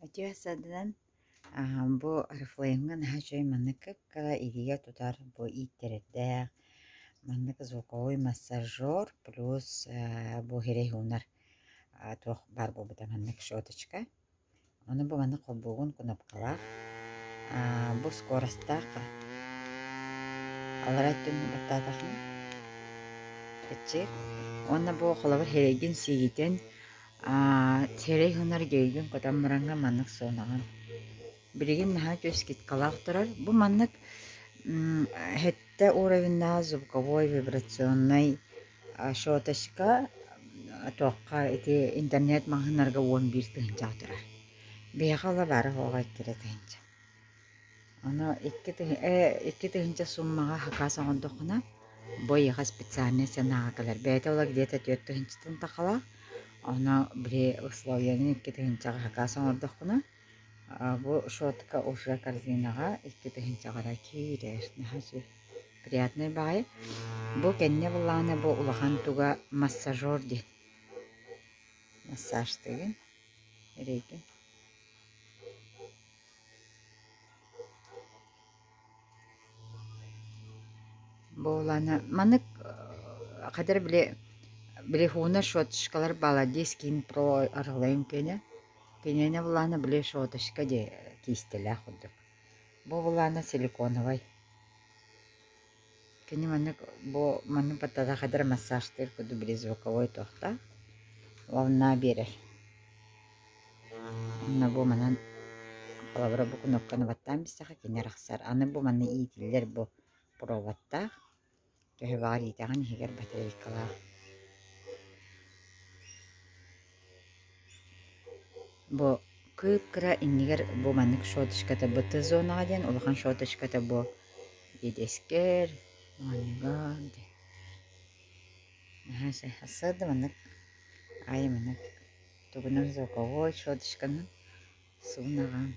Өтүөсэдэнэн бу орифлеймган хачой маннык кыпкара ирия тутар бу ииттерэрдээх маннык звуковой массажер плюс бу херейхунар туох бар болбута маннык щоточка. Оны бу маннык холбугун кнопкалаах бу скоростаах алараттын баттаатахын кычык. Онна бу холобор херейгин сигитен херейхунар гейгин котаммаранга маннык сонаган. Билигин наһаа көскит калаахтарар. Бу маннык хетте уровенна звуковой вибрационный щоточка тоққа эти интернет махынарга 11 тыһынчаатырар. Бияхала бары хоога иккире тыһынча. Оно икки тыһынча суммага хакаасан ондохуна бойыга специальный сенага калар. Бэйте ола где-то 4 тыһынчатын тахала. Оно бри условияны икки тыһынчага хакаасан ордохуна бу шотка уже корзинага икки тыһынчагара киирер. Приятный бай. Бу кенне буллаана бу улахан туга массажер ди. Массаж деген. Эрейки. Бу улаана манык кадер биле хуна шотышкалар балади скин про арылайым кене. Кенене буллаана биле шотышка ди кистеле худук. Бу буллаана силиконовый. Кене манык бу манык паттада кадер массажтер куду биле звуковой тохта. Волна берер. Онна бу манан халабыра бу кнопканы баттан бистаха кене рахсар. Аны бу маны иитиллер бу проводта. Төһө бар иитаган хигер батарейкалаа. Бу кыпкыра иннигер бу маннык шотышката быты зонага ден улахан шотышката бу едескер манныгар де. Асады маннык ай маннык тугунан звуковой шотышканын суунаган.